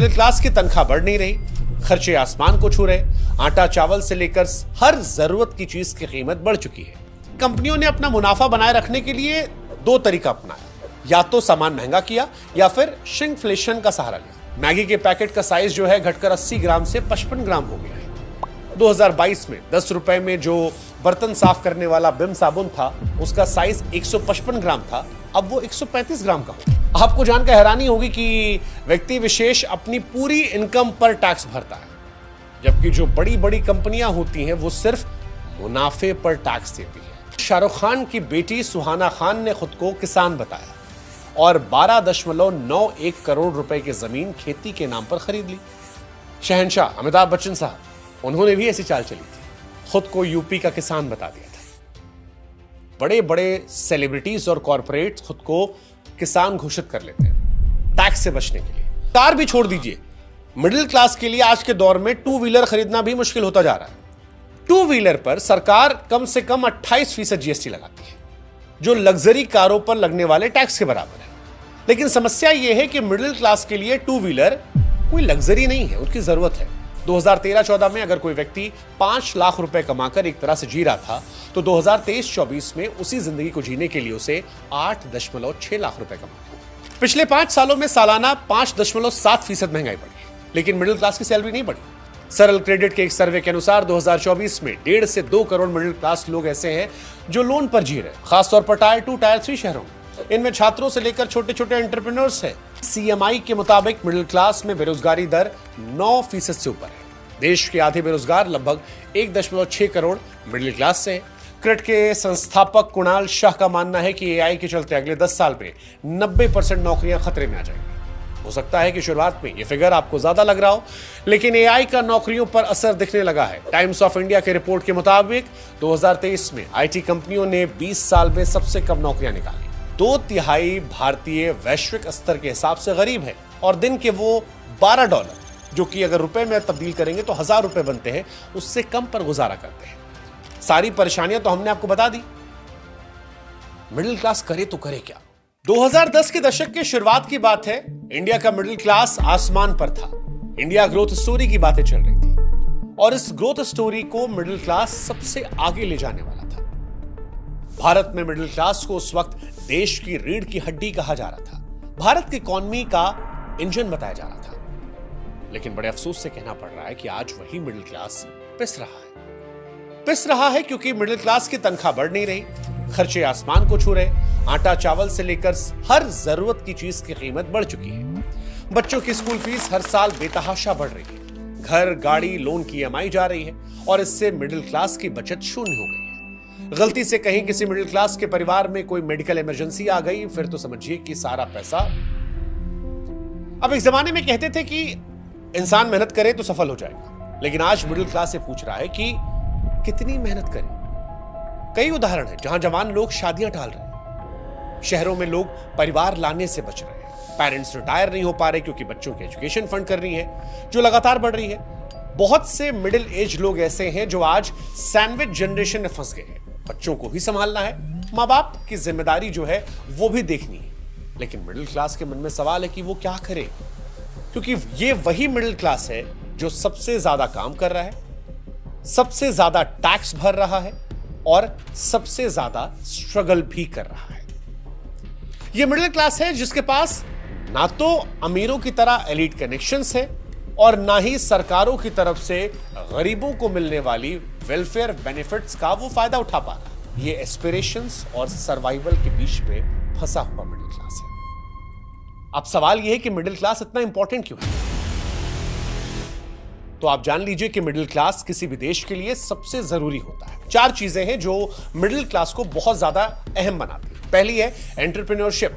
Middle class की तनख्वाह बढ़ नहीं रही, खर्चे आसमान को छू रहे, आटा चावल से लेकर हर जरूरत की चीज की कीमत बढ़ चुकी है। कंपनियों ने अपना मुनाफा बनाए रखने के लिए दो तरीका अपनाया, या तो सामान महंगा किया या फिर श्रिंकफ्लेशन का सहारा लिया। मैगी के पैकेट का साइज जो है घटकर 80 ग्राम से 55 ग्राम हो गया है। 2022 में 10 रुपए में जो बर्तन साफ करने वाला बिम साबुन था उसका साइज 155 ग्राम था, अब वो 135 ग्राम का हो। आपको जानकर हैरानी होगी कि व्यक्ति विशेष अपनी पूरी इनकम पर टैक्स भरता है, जबकि जो बड़ी बड़ी कंपनियां होती हैं वो सिर्फ मुनाफे पर टैक्स देती है। शाहरुख खान की बेटी सुहाना खान ने खुद को किसान बताया और 12.91 करोड़ रुपए की जमीन खेती के नाम पर खरीद ली। शहंशाह अमिताभ बच्चन साहब, उन्होंने भी ऐसी चाल चली थी, खुद को यूपी का किसान बता दिया था। बड़े बड़े सेलिब्रिटीज और कॉर्पोरेट्स खुद को किसान घोषित कर लेते हैं टैक्स से बचने के लिए। कार भी छोड़ दीजिए, मिडिल क्लास के लिए आज के दौर में टू व्हीलर खरीदना भी मुश्किल होता जा रहा है। टू व्हीलर पर सरकार कम से कम 28% जीएसटी लगाती है, जो लग्जरी कारों पर लगने वाले टैक्स के बराबर है। लेकिन समस्या यह है कि मिडिल क्लास के लिए टू व्हीलर कोई लग्जरी नहीं है, उनकी जरूरत है। 2013-14 में अगर कोई व्यक्ति 5 लाख रुपए कमाकर एक तरह से जी रहा था, तो 2023-24 में उसी जिंदगी को जीने के लिए उसे 8.6 लाख रुपए कमाना। पिछले 5 सालों में सालाना 5.7% महंगाई बढ़ी है, लेकिन मिडिल क्लास की सैलरी नहीं बढ़ी। सरल क्रेडिट के एक सर्वे के अनुसार 2024 में 1.5 से 2 करोड़ मिडिल क्लास लोग ऐसे हैं जो लोन पर जी रहे हैं, खासतौर पर टायर 2 टायर 3 शहरों में। इनमें छात्रों से लेकर छोटे छोटे एंटरप्रेन्योर्स हैं। सीएमआई के मुताबिक मिडिल क्लास में बेरोजगारी दर 9% से ऊपर है। देश के आधे बेरोजगार लगभग 1.6 करोड़ मिडिल क्लास से हैं। क्रेडिट के संस्थापक कुणाल शाह का मानना है कि एआई के चलते अगले 10 साल में 90% नौकरियां खतरे में आ जाएंगी। हो सकता है कि शुरुआत में यह फिगर आपको ज्यादा लग रहा हो, लेकिन एआई का नौकरियों पर असर दिखने लगा है। टाइम्स ऑफ इंडिया के रिपोर्ट के मुताबिक 2023 में आईटी कंपनियों ने 20 साल में सबसे कम नौकरियां निकाली। 2/3 भारतीय वैश्विक स्तर के हिसाब से गरीब है और दिन के वो $12, जो कि अगर रुपए में तब्दील करेंगे तो 1000 रुपए बनते हैं, उससे कम पर गुजारा करते हैं। सारी परेशानियां तो हमने आपको बता दी, मिडिल क्लास करे तो करे क्या। 2010 के दशक के शुरुआत की बात है, इंडिया का मिडिल क्लास आसमान पर था। इंडिया ग्रोथ स्टोरी की बातें चल रही थी और इस ग्रोथ स्टोरी को मिडिल क्लास सबसे आगे ले जाने वाला था। भारत में मिडिल क्लास को उस वक्त देश की रीढ़ की हड्डी कहा जा रहा था, भारत की इकॉनमी का इंजन बताया जा रहा था। लेकिन बड़े अफसोस से कहना पड़ रहा है कि आज वही मिडिल क्लास पिस रहा है क्योंकि मिडिल क्लास की तनख्वाह बढ़ नहीं रही, खर्चे आसमान को छू रहे, आटा चावल से लेकर हर जरूरत की चीज की कीमत बढ़ चुकी है। बच्चों की स्कूल फीस हर साल बेतहाशा बढ़ रही है, घर गाड़ी लोन की ईएमआई जा रही है और इससे मिडिल क्लास की बचत शून्य हो गई है। गलती से कहीं किसी मिडिल क्लास के परिवार में कोई मेडिकल इमरजेंसी आ गई, फिर तो समझिए कि सारा पैसा। अब एक जमाने में कहते थे कि इंसान मेहनत करे तो सफल हो जाएगा, लेकिन आज मिडिल क्लास से पूछ रहा है कि कितनी मेहनत करें। कई उदाहरण हैं जहां जवान लोग शादियां टाल रहे हैं, शहरों में लोग परिवार लाने से बच रहे हैं, पेरेंट्स रिटायर नहीं हो पा रहे क्योंकि बच्चों के एजुकेशन फंड कर रही है जो लगातार बढ़ रही है। बहुत से मिडिल एज लोग ऐसे हैं जो आज सैंडविच जनरेशन में फंस गए हैं, बच्चों को भी संभालना है, माँ बाप की जिम्मेदारी जो है वो भी देखनी है। लेकिन मिडिल क्लास के मन में सवाल है कि वो क्या करे, क्योंकि ये वही मिडिल क्लास है जो सबसे ज्यादा काम कर रहा है, सबसे ज्यादा टैक्स भर रहा है और सबसे ज्यादा स्ट्रगल भी कर रहा है। यह मिडिल क्लास है जिसके पास ना तो अमीरों की तरह एलीट कनेक्शंस है और ना ही सरकारों की तरफ से गरीबों को मिलने वाली वेलफेयर बेनिफिट्स का वो फायदा उठा पा रहा है। ये एस्पिरेशंस और सर्वाइवल के बीच में फंसा हुआ मिडिल क्लास है। अब सवाल यह है कि मिडिल क्लास इतना इंपॉर्टेंट क्यों है? तो आप जान लीजिए कि मिडिल क्लास किसी भी देश के लिए सबसे जरूरी होता है। 4 चीजें हैं जो मिडिल क्लास को बहुत ज्यादा अहम बनाती है। पहली है एंटरप्रेन्योरशिप।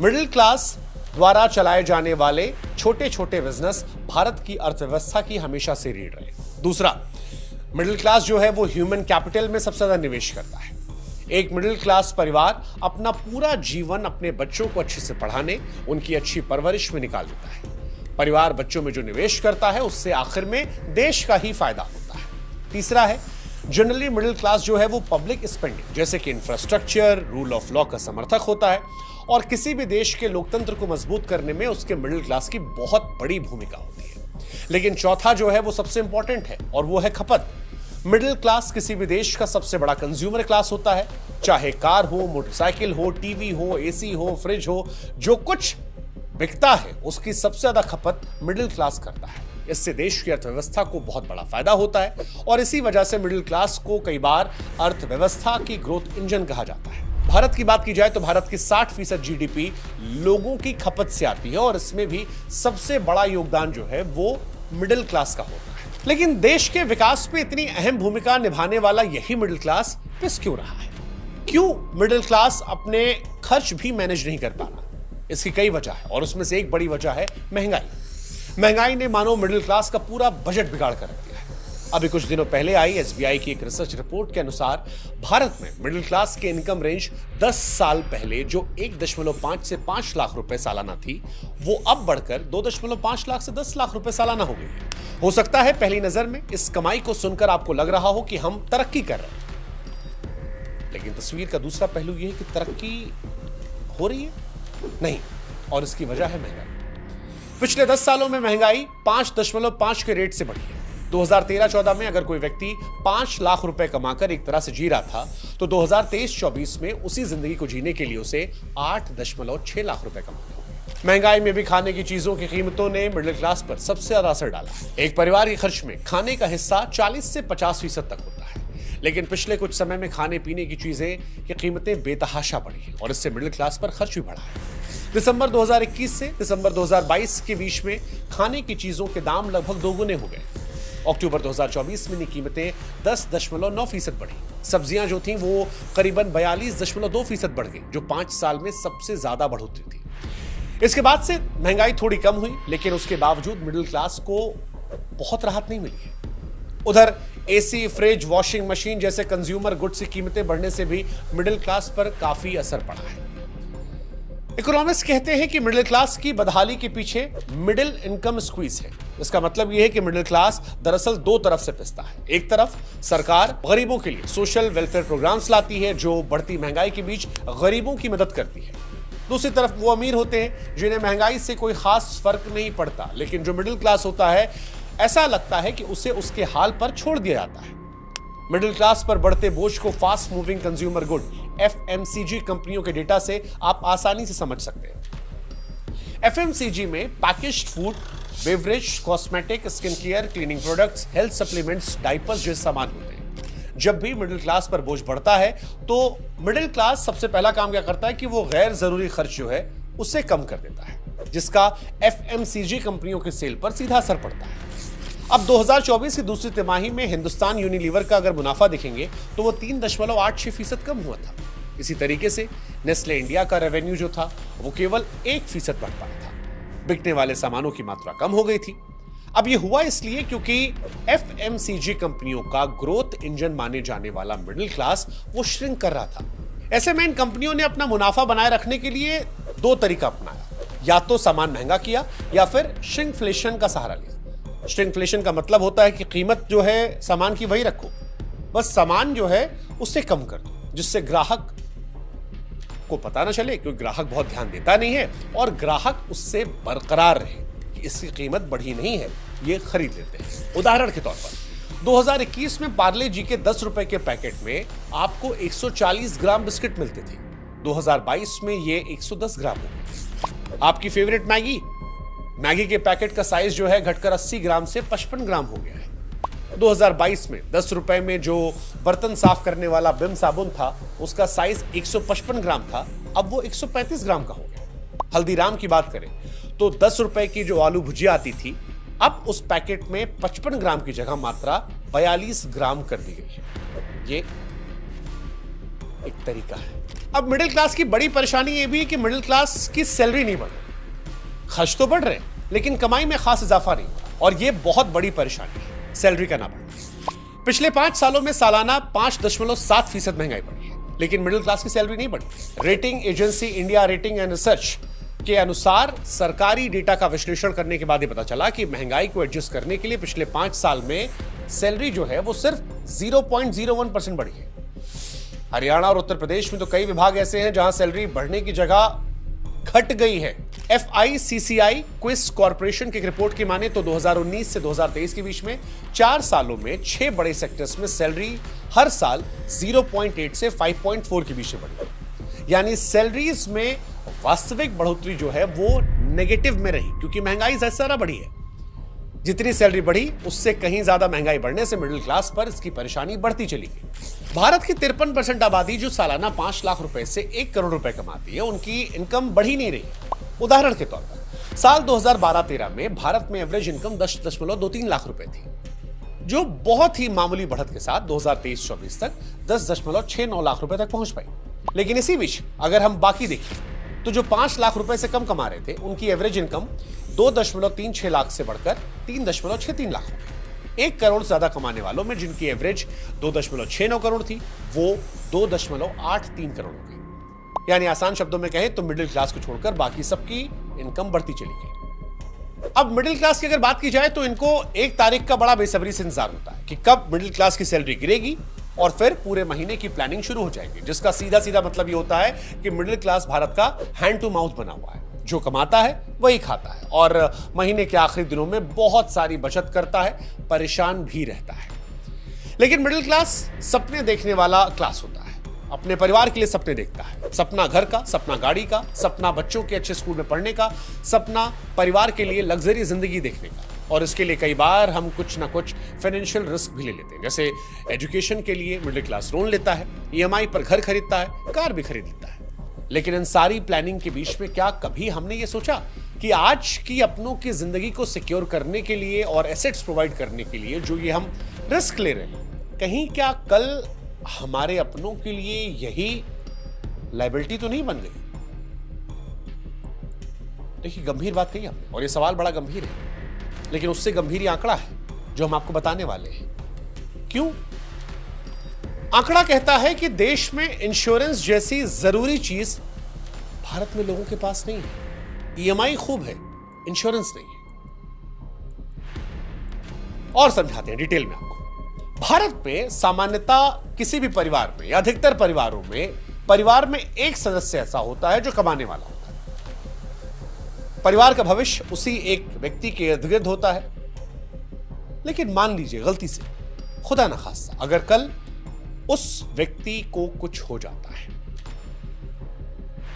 मिडिल क्लास द्वारा चलाए जाने वाले छोटे छोटे बिजनेस भारत की अर्थव्यवस्था की हमेशा से रीढ़ रहे। दूसरा, मिडिल क्लास जो है वो ह्यूमन कैपिटल में सबसे ज्यादा निवेश करता है। एक मिडिल क्लास परिवार अपना पूरा जीवन अपने बच्चों को अच्छे से पढ़ाने, उनकी अच्छी परवरिश में निकाल देता है। परिवार बच्चों में जो निवेश करता है उससे आखिर में देश का ही फायदा होता है। तीसरा है, जनरली मिडिल क्लास जो है वो पब्लिक स्पेंडिंग जैसे कि इंफ्रास्ट्रक्चर, रूल ऑफ लॉ का समर्थक होता है और किसी भी देश के लोकतंत्र को मजबूत करने में उसके मिडिल क्लास की बहुत बड़ी भूमिका होती है। लेकिन चौथा जो है वो सबसे इंपॉर्टेंट है और वो है खपत। मिडिल क्लास किसी भी देश का सबसे बड़ा कंज्यूमर क्लास होता है, चाहे कार हो, मोटरसाइकिल हो, टीवी हो, एसी हो, फ्रिज हो, जो कुछ बिकता है उसकी सबसे ज्यादा खपत मिडिल क्लास करता है। इससे देश की अर्थव्यवस्था को बहुत बड़ा फायदा होता है और इसी वजह से मिडिल क्लास को कई बार अर्थव्यवस्था की ग्रोथ इंजन कहा जाता है। भारत की बात की जाए तो भारत की 60% जीडीपी लोगों की खपत से आती है और इसमें भी सबसे बड़ा योगदान जो है वो मिडिल क्लास का होता है। लेकिन देश के विकास में इतनी अहम भूमिका निभाने वाला यही मिडिल क्लास पिस क्यों रहा है? क्यों मिडिल क्लास अपने खर्च भी मैनेज नहीं कर पा रहा? इसकी कई वजह है और उसमें से एक बड़ी वजह है महंगाई। महंगाई ने मानो मिडिल क्लास का पूरा बजट बिगाड़ कर रख दिया है। अभी कुछ दिनों पहले आई एसबीआई की एक रिसर्च रिपोर्ट के अनुसार भारत में मिडिल क्लास के इनकम रेंज 10 साल पहले जो 1.5 से 5 लाख रुपए सालाना थी, वो अब बढ़कर 2.5 लाख से 10 लाख रुपए सालाना हो गई है। हो सकता है पहली नजर में इस कमाई को सुनकर आपको लग रहा हो कि हम तरक्की कर रहे हैं, लेकिन तस्वीर का दूसरा पहलू यह है कि तरक्की हो रही है नहीं, और इसकी वजह है महंगाई। पिछले 10 सालों में महंगाई 5.5 के रेट से बढ़ी है। 2013-14 में अगर कोई व्यक्ति 5 लाख रुपए कमाकर एक तरह से जी रहा था, तो 2023-24 में उसी जिंदगी को जीने के लिए उसे 8.6 लाख रुपए कमाने होंगे। महंगाई में भी खाने की चीजों की कीमतों ने मिडिल क्लास पर सबसे ज्यादा असर डाला। एक परिवार के खर्च में खाने का हिस्सा 40 से 50% तक होता है, लेकिन पिछले कुछ समय में खाने पीने की चीजें की कीमतें बेतहाशा बढ़ी हैं और इससे मिडिल क्लास पर खर्च भी बढ़ा है। दिसंबर 2021 से दिसंबर 2022 के बीच में खाने की चीजों के दाम लगभग दोगुने हो गए। अक्टूबर 2024 में कीमतें 10.9% बढ़ी। सब्जियां जो थीं वो करीबन 42.2% बढ़ गई, जो 5 साल में सबसे ज्यादा बढ़ोतरी थी। इसके बाद से महंगाई थोड़ी कम हुई, लेकिन उसके बावजूद मिडिल क्लास को बहुत राहत नहीं मिली है। उधर एसी, फ्रिज, वॉशिंग मशीन जैसे कंज्यूमर गुड्स की कीमतें बढ़ने से भी मिडिल क्लास पर काफी असर पड़ा है। इकोनॉमिस्ट कहते हैं कि मिडिल क्लास की बदहाली के पीछे मिडिल इनकम स्क्वीज है। इसका मतलब यह है कि मिडिल क्लास दरअसल दो तरफ से पिसता है। एक तरफ सरकार गरीबों के लिए सोशल वेलफेयर प्रोग्राम्स लाती है जो बढ़ती महंगाई के बीच गरीबों की मदद करती है। दूसरी तरफ वो अमीर होते हैं जिन्हें महंगाई से कोई खास फर्क नहीं पड़ता, लेकिन जो मिडिल क्लास होता है ऐसा लगता है कि उसे उसके हाल पर छोड़ दिया जाता है। मिडिल क्लास पर बढ़ते बोझ को fast moving consumer good FMCG कंपनियों के डेटा से आप आसानी से समझ सकते हैं। एफएमसीजी में packaged food, beverage, cosmetic, skin care, cleaning products, health supplements, diapers जैसे सामान होते हैं। जब भी मिडिल क्लास पर बोझ बढ़ता है तो मिडिल क्लास सबसे पहला काम क्या करता है कि वो गैर जरूरी खर्च जो है उसे कम कर देता है, जिसका एफएमसीजी कंपनियों के सेल पर सीधा असर पड़ता है। अब 2024 की दूसरी तिमाही में हिंदुस्तान यूनिलीवर का अगर मुनाफा देखेंगे तो वो 3.86% कम हुआ था। इसी तरीके से नेस्ले इंडिया का रेवेन्यू जो था वो केवल 1% बढ़ पाया था। बिकने वाले सामानों की मात्रा कम हो गई थी। अब ये हुआ इसलिए क्योंकि एफएमसीजी कंपनियों का ग्रोथ इंजन माने जाने वाला मिडिल क्लास वो श्रिंक कर रहा था। ऐसे में इन कंपनियों ने अपना मुनाफा बनाए रखने के लिए दो तरीका अपनाया, या तो सामान महंगा किया या फिर श्रिंकफ्लेशन का सहारा लिया। श्रिंकफ्लेशन का मतलब होता है कि कीमत जो है सामान की वही रखो, बस सामान जो है उससे कम कर दो, जिससे ग्राहक को पता ना चले, क्योंकि ग्राहक बहुत ध्यान देता नहीं है और ग्राहक उससे बरकरार रहे कि इसकी कीमत बढ़ी नहीं है, ये खरीद लेते हैं। उदाहरण के तौर पर 2021 में पार्ले जी के 10 रुपए के पैकेट में आपको 140 ग्राम बिस्किट मिलते थे। 2022 में ये 110 ग्राम हो गए। आपकी फेवरेट मैगी के पैकेट का साइज जो है घटकर 80 ग्राम से 55 ग्राम हो गया है। 2022 में 10 रुपए में जो बर्तन साफ करने वाला बिम साबुन था उसका साइज 155 ग्राम था, अब वो 135 ग्राम का हो गया। हल्दीराम की बात करें तो 10 रुपए की जो आलू भुजिया आती थी, अब उस पैकेट में 55 ग्राम की जगह मात्रा 42 ग्राम कर दी गई है। ये एक तरीका है। अब मिडिल क्लास की बड़ी परेशानी ये भी है कि मिडिल क्लास की सैलरी नहीं बढ़ रही। खर्च तो बढ़ रहे हैं लेकिन कमाई में खास इजाफा नहीं हुआ, और यह बहुत बड़ी परेशानी है, सैलरी का ना बढ़ना। पिछले 5 सालों में सालाना 5.7% महंगाई बढ़ी है, लेकिन मिडिल क्लास की सैलरी नहीं बढ़ी। Rating agency India rating and research के अनुसार सरकारी डेटा का विश्लेषण करने के बाद ये पता चला कि महंगाई को एडजस्ट करने के लिए पिछले 5 साल में सैलरी जो है वो सिर्फ 0.01% बढ़ी है। हरियाणा और उत्तर प्रदेश में तो कई विभाग ऐसे हैं जहां सैलरी बढ़ने की जगह घट गई है। FICCI क्विज कॉर्पोरेशन की रिपोर्ट की माने तो 2019 से 2023 के बीच में 4 सालों में 6 बड़े सेक्टर्स में सैलरी हर साल 0.8 से 5.4 के बीच में बढ़ी। यानी सैलरीज में वास्तविक बढ़ोतरी जो है वो नेगेटिव में रही, क्योंकि महंगाई ज्यादा बढ़ी है। जितनी सैलरी बढ़ी उससे कहीं ज्यादा महंगाई बढ़ने से मिडिल क्लास पर इसकी परेशानी बढ़ती चली गई। भारत की 53% आबादी जो सालाना 5 लाख रुपए से 1 करोड़ रुपए कमाती है, उनकी इनकम बढ़ी नहीं रही। उदाहरण के तौर पर साल 2012-13 में भारत में एवरेज इनकम 10.23 लाख रुपए थी, जो बहुत ही मामूली बढ़त के साथ 2023-24 तक 10.69 लाख रुपए तक पहुंच पाई। लेकिन इसी बीच अगर हम बाकी देखें तो जो 5 लाख रुपए से कम कमा रहे थे, उनकी एवरेज इनकम 2.36 लाख से बढ़कर 3.63 लाख रुपए। 1 करोड़ से ज्यादा कमाने वालों में जिनकी एवरेज 2.69 करोड़ थी, वो 2.83 करोड़ हो गई। यानी आसान शब्दों में कहें तो मिडिल क्लास को छोड़कर बाकी सबकी इनकम बढ़ती चली गई। अब मिडिल क्लास की अगर बात की जाए तो इनको 1 तारीख का बड़ा बेसब्री से इंतजार होता है कि कब मिडिल क्लास की सैलरी गिरेगी और फिर पूरे महीने की प्लानिंग शुरू हो जाएगी, जिसका सीधा सीधा मतलब ये होता है कि मिडिल क्लास भारत का हैंड टू माउथ बना हुआ है। जो कमाता है वही खाता है और महीने के आखिरी दिनों में बहुत सारी बचत करता है, परेशान भी रहता है। लेकिन मिडिल क्लास सपने देखने वाला क्लास होता है, अपने परिवार के लिए सपने देखता है। सपना घर का, सपना गाड़ी का, सपना बच्चों के अच्छे स्कूल में पढ़ने का, सपना परिवार के लिए लग्जरी जिंदगी देखने का। और इसके लिए कई बार हम कुछ ना कुछ फाइनेंशियल रिस्क भी ले लेते हैं। जैसे एजुकेशन के लिए मिडिल क्लास लोन लेता है, EMI पर घर खरीदता है, कार भी खरीद लेता है। लेकिन इन सारी प्लानिंग के बीच में क्या कभी हमने ये सोचा कि आज की अपनों की जिंदगी को सिक्योर करने के लिए और एसेट्स प्रोवाइड करने के लिए जो ये हम रिस्क ले रहे हैं, कहीं क्या कल हमारे अपनों के लिए यही लायबिलिटी तो नहीं बन गई? देखिए, गंभीर बात कही आपने और ये सवाल बड़ा गंभीर है, लेकिन उससे गंभीर आंकड़ा है जो हम आपको बताने वाले हैं। क्यों? आंकड़ा कहता है कि देश में इंश्योरेंस जैसी जरूरी चीज भारत में लोगों के पास नहीं है। EMI खूब है, इंश्योरेंस नहीं है। और समझाते हैं डिटेल में आपको। भारत में सामान्यतः किसी भी परिवार में या अधिकतर परिवारों में परिवार में एक सदस्य ऐसा होता है जो कमाने वाला होता है। परिवार का भविष्य उसी एक व्यक्ति के इर्द गिर्द होता है। लेकिन मान लीजिए गलती से, खुदा न खास्ता, अगर कल उस व्यक्ति को कुछ हो जाता है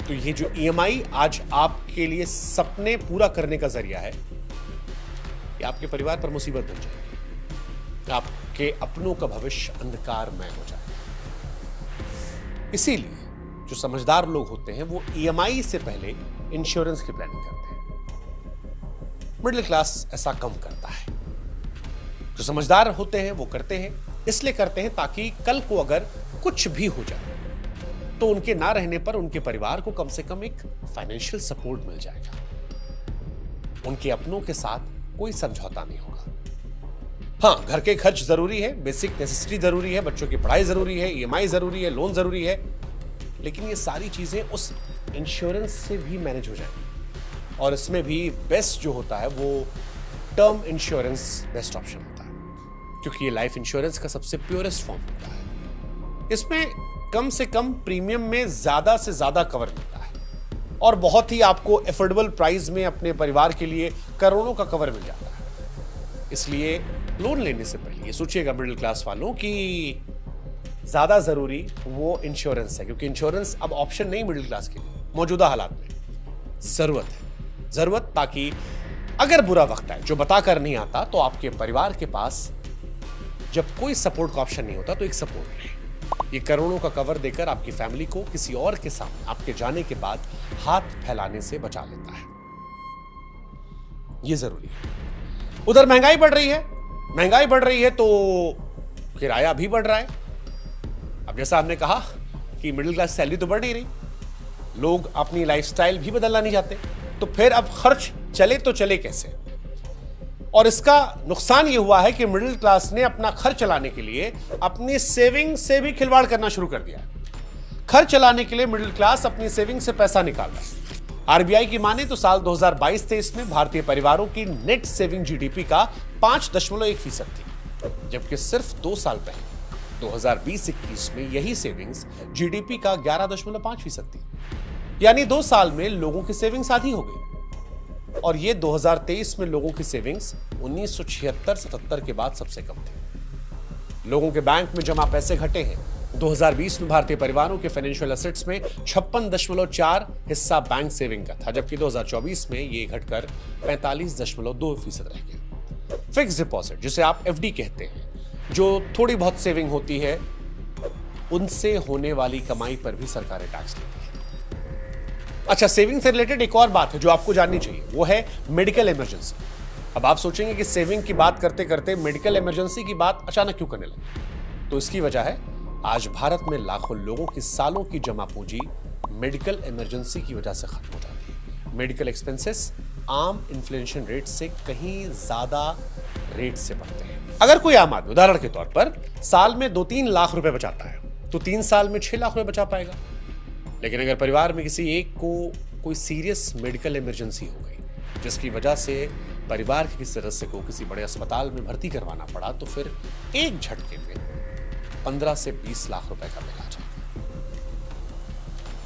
तो ये जो EMI आज आपके लिए सपने पूरा करने का जरिया है, ये आपके परिवार पर मुसीबत बन जाएगी। आपके अपनों का भविष्य अंधकारमय हो जाएगा। इसीलिए जो समझदार लोग होते हैं वो EMI से पहले इंश्योरेंस की प्लानिंग करते हैं। मिडिल क्लास ऐसा कम करता है। जो समझदार होते हैं वो करते हैं, इसलिए करते हैं ताकि कल को अगर कुछ भी हो जाए तो उनके ना रहने पर उनके परिवार को कम से कम एक फाइनेंशियल सपोर्ट मिल जाएगा। उनके अपनों के साथ कोई समझौता नहीं होगा। हाँ, घर के खर्च जरूरी है, बेसिक नेसेसिटी जरूरी है, बच्चों की पढ़ाई जरूरी है, EMI जरूरी है, लोन जरूरी है, लेकिन ये सारी चीजें उस इंश्योरेंस से भी मैनेज हो जाएंगी। और इसमें भी बेस्ट जो होता है वो टर्म इंश्योरेंस बेस्ट ऑप्शन होता है, क्योंकि ये लाइफ इंश्योरेंस का सबसे प्योरेस्ट फॉर्म होता है। इसमें कम से कम प्रीमियम में ज्यादा से ज्यादा कवर मिलता है और बहुत ही आपको एफोर्डेबल प्राइस में अपने परिवार के लिए करोड़ों का कवर मिल जाता है। इसलिए लोन लेने से पहले ये सोचिएगा मिडिल क्लास वालों कि ज्यादा जरूरी वो इंश्योरेंस है, क्योंकि इंश्योरेंस अब ऑप्शन नहीं मिडिल क्लास के लिए मौजूदा हालात में, जरूरत है। जरूरत ताकि अगर बुरा वक्त आए जो बताकर नहीं आता तो आपके परिवार के पास जब कोई सपोर्ट का ऑप्शन नहीं होता तो एक सपोर्ट है। ये करोड़ों का कवर देकर आपकी फैमिली को किसी और के सामने आपके जाने के बाद हाथ फैलाने से बचा लेता है। ये जरूरी है। उधर महंगाई बढ़ रही है, महंगाई बढ़ रही है तो किराया भी बढ़ रहा है। अब जैसा हमने कहा कि मिडिल क्लास सैलरी तो बढ़ नहीं रही, लोग अपनी लाइफस्टाइल भी बदलना नहीं चाहते, तो फिर अब खर्च चले तो चले कैसे? और इसका नुकसान यह हुआ है कि मिडिल क्लास ने अपना खर्च चलाने के लिए अपनी सेविंग से भी खिलवाड़ करना शुरू कर दिया। खर्च चलाने के लिए मिडिल क्लास अपनी सेविंग से पैसा निकाल रहा है। RBI की माने तो साल 2022-23 में भारतीय परिवारों की नेट सेविंग GDP का 5.1% थी, जबकि सिर्फ 2 साल पहले 2020-21 में यही सेविंग्स GDP का 11.5% थी। यानी 2 साल में लोगों की सेविंग्स आधी हो गई। और ये 2023 में लोगों की सेविंग्स 1976-77 के बाद सबसे कम थी। लोगों के बैंक में जमा पैसे घटे हैं। 2020 में भारतीय परिवारों के फाइनेंशियल एसेट्स में 56.4 हिस्सा बैंक सेविंग का था, जबकि 2024 में ये घटकर 45.2% रह गया। फिक्स डिपॉजिट, जिसे आप एफडी कहते हैं, जो थोड़ी बहुत सेविंग होती है, उनसे होने वाली कमाई पर भी सरकारें टैक्स लेती है। अच्छा, सेविंग से रिलेटेड एक और बात है जो आपको जाननी चाहिए, वो है मेडिकल इमरजेंसी। अब आप सोचेंगे कि सेविंग की बात करते करते मेडिकल इमरजेंसी की बात अचानक क्यों करने लगे? तो इसकी वजह है, आज भारत में लाखों लोगों की सालों की जमा पूंजी मेडिकल इमरजेंसी की वजह से खत्म हो जाती है। मेडिकल एक्सपेंसेस आम इन्फ्लेशन रेट से कहीं ज्यादा रेट से बढ़ते हैं। अगर कोई आम आदमी उदाहरण के तौर पर साल में 2-3 लाख रुपए बचाता है, तो 3 साल में 6 लाख रुपए बचा पाएगा। लेकिन अगर परिवार में किसी एक को कोई सीरियस मेडिकल इमरजेंसी हो गई, जिसकी वजह से परिवार के किसी सदस्य को किसी बड़े अस्पताल में भर्ती करवाना पड़ा, तो फिर एक झटके में 15 से 20 लाख रुपए का बिल आ जाएगा,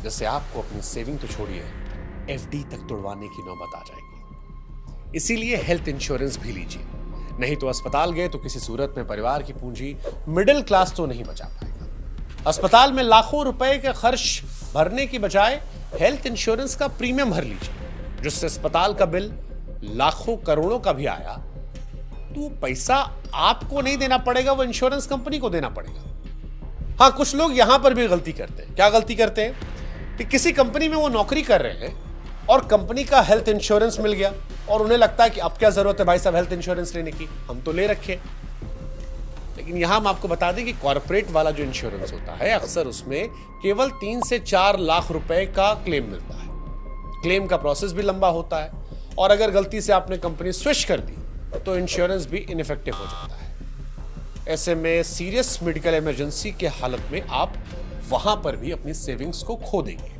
जिससे आपको अपनी सेविंग तो छोड़िए, एफडी तक तुड़वाने की नौबत आ जाएगी। इसीलिए हेल्थ इंश्योरेंस भी लीजिए, नहीं तो अस्पताल गए तो किसी सूरत में परिवार की पूंजी मिडिल क्लास तो नहीं बचा पाएगा। अस्पताल में लाखों रुपए का खर्च भरने की बजाय हेल्थ इंश्योरेंस का प्रीमियम भर लीजिए, जिससे अस्पताल का बिल लाखों करोड़ों का भी आया तो पैसा आपको नहीं देना पड़ेगा, वो इंश्योरेंस कंपनी को देना पड़ेगा। हाँ, कुछ लोग यहां पर भी गलती करते हैं। क्या गलती करते हैं कि किसी कंपनी में वो नौकरी कर रहे हैं और कंपनी का हेल्थ इंश्योरेंस मिल गया और उन्हें लगता है कि अब क्या जरूरत है भाई साहब हेल्थ इंश्योरेंस लेने की, हम तो ले रखे। लेकिन यहां हम आपको बता दें कि कॉर्पोरेट वाला जो इंश्योरेंस होता है, अक्सर उसमें केवल 3 से 4 लाख रुपए का क्लेम मिलता है। क्लेम का प्रोसेस भी लंबा होता है और अगर गलती से आपने कंपनी स्विच कर दी तो इंश्योरेंस भी इनइफेक्टिव हो जाता है। ऐसे में सीरियस मेडिकल इमरजेंसी के हालत में आप वहां पर भी अपनी सेविंग्स को खो देंगे।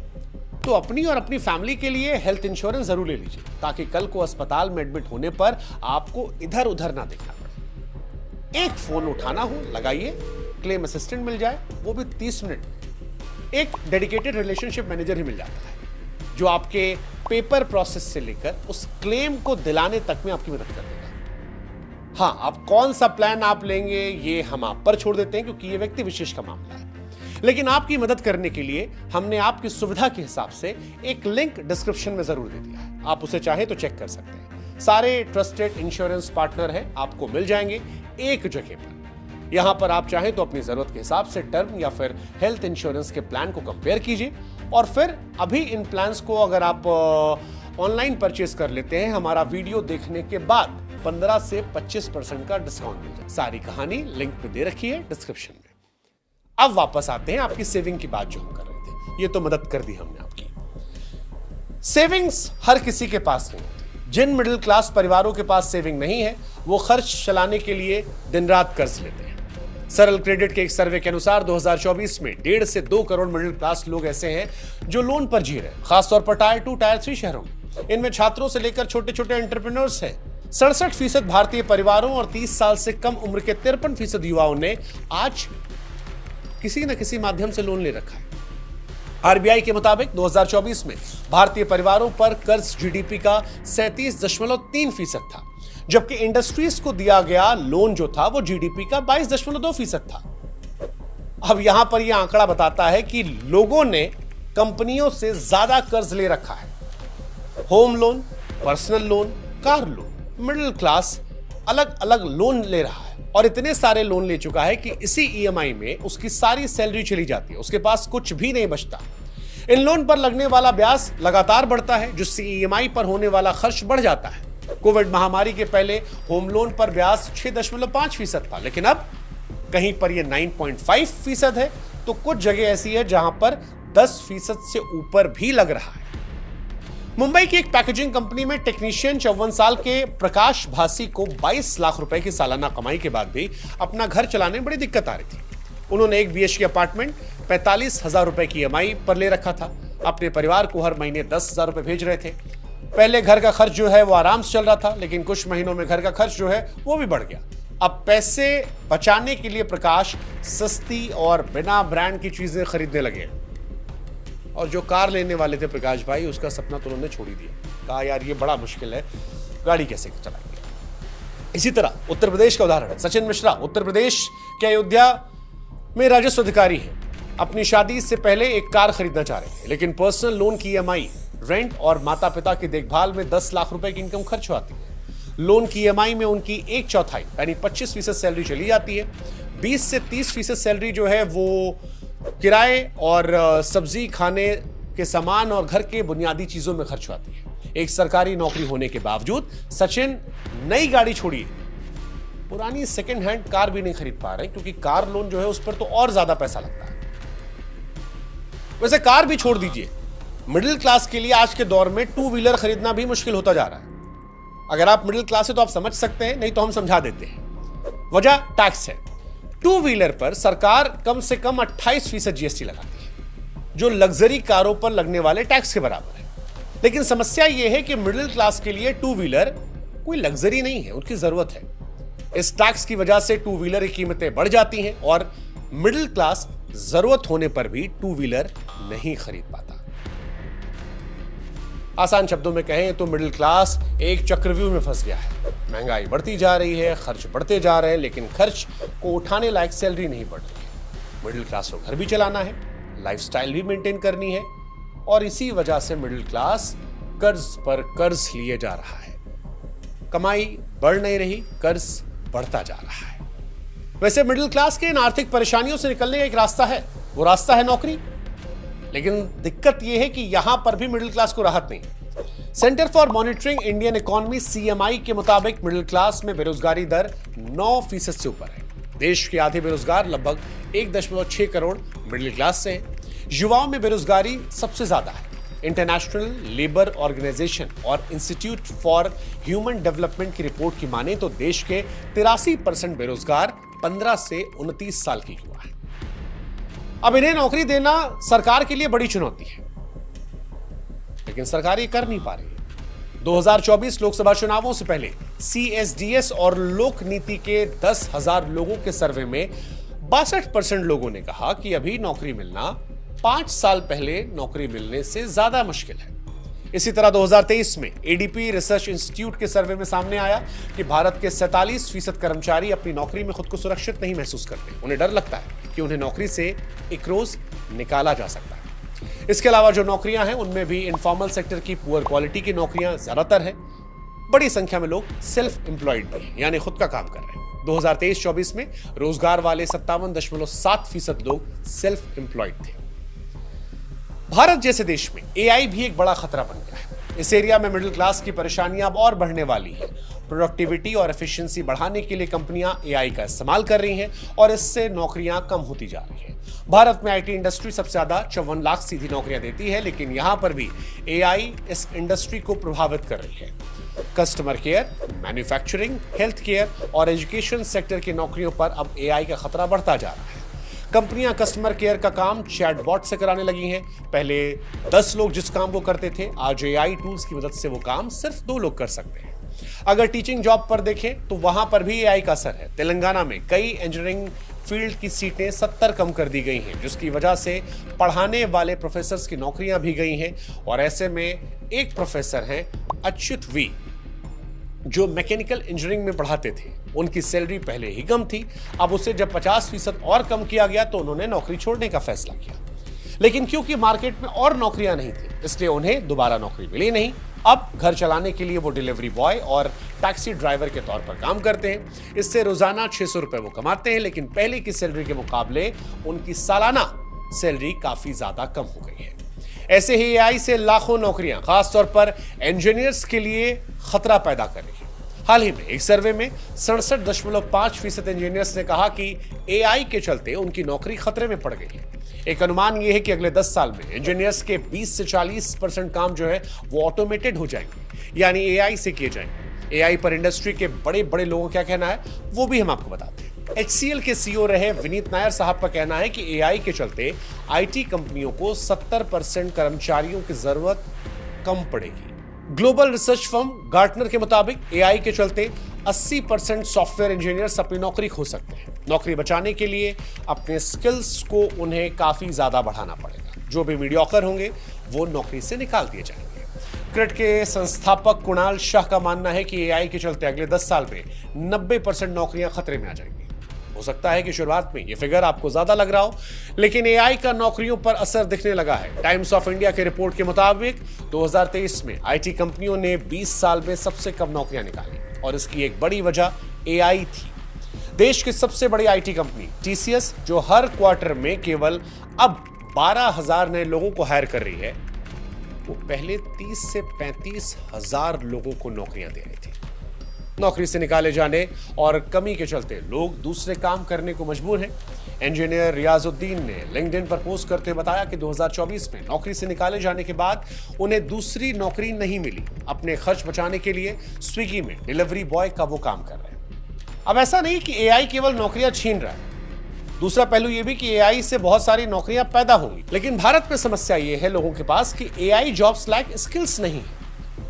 तो अपनी और अपनी फैमिली के लिए हेल्थ इंश्योरेंस जरूर ले लीजिए, ताकि कल को अस्पताल में एडमिट होने पर आपको इधर उधर ना देखना पड़े। एक फोन उठाना हो, लगाइए, क्लेम असिस्टेंट मिल जाए, वो भी 30 मिनट में। एक डेडिकेटेड रिलेशनशिप मैनेजर ही मिल जाता है, जो आपके पेपर प्रोसेस से लेकर उस क्लेम को दिलाने तक में आपकी मदद कर देगा। हाँ, आप कौन सा प्लान आप लेंगे ये हम आप पर छोड़ देते हैं, क्योंकि ये व्यक्ति विशेष का मामला है। लेकिन आपकी मदद करने के लिए हमने आपकी सुविधा के हिसाब से एक लिंक डिस्क्रिप्शन में जरूर दे दिया है, आप उसे चाहे तो चेक कर सकते हैं। सारे ट्रस्टेड इंश्योरेंस पार्टनर हैं, आपको मिल जाएंगे एक जगह पर। यहां पर आप चाहें तो अपनी जरूरत के हिसाब से टर्म या फिर हेल्थ इंश्योरेंस के प्लान को कंपेयर कीजिए, और फिर अभी इन प्लान्स को अगर आप ऑनलाइन परचेस कर लेते हैं, हमारा वीडियो देखने के बाद 15 से 25% का डिस्काउंट मिल जाए। सारी कहानी लिंक पे दे रखी है डिस्क्रिप्शन में। अब वापस आते हैं आपकी सेविंग की बात जो हम कर रहे थे। ये तो मदद कर दी हमने आपकी। सेविंग्स हर किसी के पास नहीं होती। जिन मिडिल क्लास परिवारों के पास सेविंग नहीं है, वो खर्च चलाने के लिए दिन रात कर्ज लेते हैं। सरल क्रेडिट के एक सर्वे के अनुसार 2024 में 1.5 से 2 करोड़ मिडिल क्लास लोग ऐसे हैं जो लोन पर जी रहे हैं, खासतौर पर टायर 2, टायर 3 शहरों में। इनमें छात्रों से लेकर छोटे छोटे एंटरप्रेन्योर्स हैं। 67% भारतीय परिवारों और 30 साल से कम उम्र के 53% युवाओं ने आज किसी न किसी माध्यम से लोन ले रखा है। आरबीआई के मुताबिक 2024 में भारतीय परिवारों पर कर्ज जीडीपी का 37.3% था, जबकि इंडस्ट्रीज को दिया गया लोन जो था वो जीडीपी का 22.2% था। अब यहां पर यह आंकड़ा बताता है कि लोगों ने कंपनियों से ज्यादा कर्ज ले रखा है। Home loan, personal loan, car loan, middle class अलग अलग लोन ले रहा है और इतने सारे लोन ले चुका है कि इसी ईएमआई में उसकी सारी सैलरी चली जाती है, उसके पास कुछ भी नहीं बचता। इन लोन पर लगने वाला ब्याज लगातार बढ़ता है, जिससे ईएमआई पर होने वाला खर्च बढ़ जाता है। कोविड महामारी के पहले होम लोन पर ब्याज 6.5% था, लेकिन अब कहीं पर यह 9.5% है, तो कुछ जगह ऐसी है जहां पर 10% से ऊपर भी लग रहा है। मुंबई की एक पैकेजिंग कंपनी में टेक्नीशियन 54 साल के प्रकाश भासी को 22 लाख रुपए की सालाना कमाई के बाद भी अपना घर चलाने में बड़ी दिक्कत आ रही थी। उन्होंने एक बीएचके अपार्टमेंट 45,000 रुपए की ईएमआई पर ले रखा था। अपने परिवार को हर महीने 10,000 रुपए भेज रहे थे। पहले घर का खर्च जो है वो आराम से चल रहा था, लेकिन कुछ महीनों में घर का खर्च जो है वो भी बढ़ गया। अब पैसे बचाने के लिए प्रकाश सस्ती और बिना ब्रांड की चीजें खरीदने लगे। और जो कार लेने वाले थे प्रकाश भाई, उसका सपना तो उन्होंने छोड़ ही दिया। कहा यार ये बड़ा मुश्किल है, गाड़ी कैसे चलाएंगे। इसी तरह उत्तर प्रदेश का उदाहरण है। सचिन मिश्रा उत्तर प्रदेश के अयोध्या में राजस्व अधिकारी हैं। अपनी शादी से पहले एक कार खरीदना चाह रहे थे, लेकिन पर्सनल लोन की ईएमआई, रेंट और माता पिता की देखभाल में 10 लाख रुपए की इनकम खर्च होती है। लोन की ईएमआई में उनकी 1/4 यानी 25% सैलरी चली जाती है। 20 से 30% सैलरी जो है वो किराए और सब्जी, खाने के सामान और घर के बुनियादी चीजों में खर्च होती है। एक सरकारी नौकरी होने के बावजूद सचिन नई गाड़ी छोड़िए, पुरानी सेकंड हैंड कार भी नहीं खरीद पा रहे, क्योंकि कार लोन जो है उस पर तो और ज्यादा पैसा लगता है। वैसे कार भी छोड़ दीजिए, मिडिल क्लास के लिए आज के दौर में 2 व्हीलर खरीदना भी मुश्किल होता जा रहा है। अगर आप मिडिल क्लास है तो आप समझ सकते हैं, नहीं तो हम समझा देते हैं। वजह टैक्स है। 2 व्हीलर पर सरकार कम से कम 28% जीएसटी लगाती है, जो लग्जरी कारों पर लगने वाले टैक्स के बराबर है। लेकिन समस्या यह है कि मिडिल क्लास के लिए 2 व्हीलर कोई लग्जरी नहीं है, उनकी जरूरत है। इस टैक्स की वजह से 2 व्हीलर की कीमतें बढ़ जाती हैं और मिडिल क्लास जरूरत होने पर भी 2 व्हीलर नहीं खरीद पाता। आसान शब्दों में कहें तो मिडिल क्लास एक चक्रव्यूह में फंस गया है। महंगाई बढ़ती जा रही है, खर्च बढ़ते जा रहे हैं, लेकिन खर्च को उठाने लायक सैलरी नहीं बढ़ रही है। मिडिल क्लास को घर भी चलाना है, लाइफस्टाइल भी मेंटेन करनी है, और इसी वजह से मिडिल क्लास कर्ज पर कर्ज लिए जा रहा है। कमाई बढ़ नहीं रही, कर्ज बढ़ता जा रहा है। वैसे मिडिल क्लास के इन आर्थिक परेशानियों से निकलने का एक रास्ता है, वो रास्ता है नौकरी। लेकिन दिक्कत यह है कि यहां पर भी मिडिल क्लास को राहत नहीं। Centre for monitoring Indian economy CMI के मुताबिक मिडिल क्लास में बेरोजगारी दर 9% से ऊपर है। देश के आधे बेरोजगार लगभग 1.6 करोड़ मिडिल क्लास से हैं। युवाओं में बेरोजगारी सबसे ज्यादा है। इंटरनेशनल लेबर ऑर्गेनाइजेशन और इंस्टीट्यूट फॉर ह्यूमन डेवलपमेंट की रिपोर्ट की माने तो देश के 83% बेरोजगार 15 से 29 साल की युवा है। अब इन्हें नौकरी देना सरकार के लिए बड़ी चुनौती है, लेकिन सरकार ये कर नहीं पा रही है। 2024 लोकसभा चुनावों से पहले सीएसडीएस और लोक नीति के 10,000 लोगों के सर्वे में 62% लोगों ने कहा कि अभी नौकरी मिलना 5 साल पहले नौकरी मिलने से ज्यादा मुश्किल है। इसी तरह 2023 में एडीपी रिसर्च इंस्टीट्यूट के सर्वे में सामने आया कि भारत के 47% कर्मचारी अपनी नौकरी में खुद को सुरक्षित नहीं महसूस करते। उन्हें डर लगता है कि उन्हें नौकरी से एक रोज निकाला जा सकता है। इसके अलावा जो नौकरियां हैं उनमें भी इनफॉर्मल सेक्टर की पुअर क्वालिटी की नौकरियां ज्यादातर है। बड़ी संख्या में लोग सेल्फ एम्प्लॉयड भी हैं, यानी खुद का काम कर रहे हैं। 2023-24 में रोजगार वाले 57.7% लोग सेल्फ एम्प्लॉयड थे। भारत जैसे देश में एआई भी एक बड़ा खतरा बन गया है। इस एरिया में मिडिल क्लास की परेशानियां अब और बढ़ने वाली है। प्रोडक्टिविटी और एफिशिएंसी बढ़ाने के लिए कंपनियां एआई का इस्तेमाल कर रही हैं और इससे नौकरियां कम होती जा रही हैं। भारत में आईटी इंडस्ट्री सबसे ज्यादा 54 लाख सीधी नौकरियां देती है, लेकिन यहां पर भी एआई इस इंडस्ट्री को प्रभावित कर रही है। Customer care, manufacturing, health care और एजुकेशन सेक्टर की नौकरियों पर अब एआई का खतरा बढ़ता जा रहा है। कंपनियां कस्टमर केयर का काम चैटबॉट से कराने लगी हैं। पहले 10 लोग जिस काम को करते थे, आज एआई टूल्स की मदद से वो काम सिर्फ 2 लोग कर सकते हैं। अगर टीचिंग जॉब पर देखें तो वहां पर भी एआई का असर है। तेलंगाना में कई इंजीनियरिंग फील्ड की सीटें 70 कम कर दी गई हैं, जिसकी वजह से पढ़ाने वाले प्रोफेसर्स की नौकरियां भी गई हैं। और ऐसे में एक प्रोफेसर हैं अच्युत वी, जो मैकेनिकल इंजीनियरिंग में पढ़ाते थे। उनकी सैलरी पहले ही कम थी, अब उसे जब 50% और कम किया गया तो उन्होंने नौकरी छोड़ने का फैसला किया। लेकिन क्योंकि मार्केट में और नौकरियां नहीं थी, इसलिए उन्हें दोबारा नौकरी मिली नहीं। अब घर चलाने के लिए वो डिलीवरी बॉय और टैक्सी ड्राइवर के तौर पर काम करते हैं। इससे रोजाना 600 रुपए वो कमाते हैं, लेकिन पहले की सैलरी के मुकाबले उनकी सालाना सैलरी काफी ज्यादा कम हो गई है। ऐसे ही एआई से लाखों नौकरियां खासतौर पर इंजीनियर्स के लिए खतरा पैदा कर रही है। हाल ही में एक सर्वे में 67.5% इंजीनियर्स ने कहा कि एआई के चलते उनकी नौकरी खतरे में पड़ गई है। एक अनुमान यह है कि अगले 10 साल में इंजीनियर्स के 20 से 40% काम जो है वो ऑटोमेटेड हो जाएंगे, यानी एआई से किए जाएंगे। एआई पर इंडस्ट्री के बड़े बड़े लोगों का क्या कहना है वो भी हम आपको बताते हैं। HCL के सीईओ रहे विनीत नायर साहब का कहना है कि एआई के चलते आईटी कंपनियों को 70% कर्मचारियों की जरूरत कम पड़ेगी। ग्लोबल रिसर्च फर्म गार्टनर के मुताबिक एआई के चलते 80% सॉफ्टवेयर इंजीनियर्स अपनी नौकरी खो सकते हैं। नौकरी बचाने के लिए अपने स्किल्स को उन्हें काफी ज्यादा बढ़ाना पड़ेगा। जो भी मीडियोकर होंगे वो नौकरी से निकाल दिए जाएंगे। क्रिट के संस्थापक कुणाल शाह का मानना है कि एआई के चलते अगले 10 साल में 90% नौकरियां खतरे में आ जाएंगी। हो सकता है कि शुरुआत में यह फिगर आपको ज्यादा लग रहा हो, लेकिन एआई का नौकरियों पर असर दिखने लगा है। टाइम्स ऑफ इंडिया के रिपोर्ट के मुताबिक 2023 में आईटी कंपनियों ने 20 साल में सबसे कम नौकरियां निकाली और इसकी एक बड़ी वजह एआई थी। देश की सबसे बड़ी आईटी कंपनी टीसीएस, जो हर क्वार्टर में केवल अब 12,000 नए लोगों को हायर कर रही है, वो पहले 30 से 35,000 लोगों को नौकरियां दे रही थी। नौकरी से निकाले जाने और कमी के चलते लोग दूसरे काम करने को मजबूर हैं। इंजीनियर रियाजुद्दीन ने लिंक्डइन पर पोस्ट करते बताया कि 2024 में नौकरी से निकाले जाने के बाद उन्हें दूसरी नौकरी नहीं मिली। अपने खर्च बचाने के लिए स्विगी में डिलीवरी बॉय का वो काम कर रहे हैं। अब ऐसा नहीं कि एआई केवल नौकरियां छीन रहा है, दूसरा पहलू यह भी कि एआई से बहुत सारी नौकरियां पैदा होंगी। लेकिन भारत में समस्या यह है लोगों के पास कि एआई जॉब्स लाइक स्किल्स नहीं है।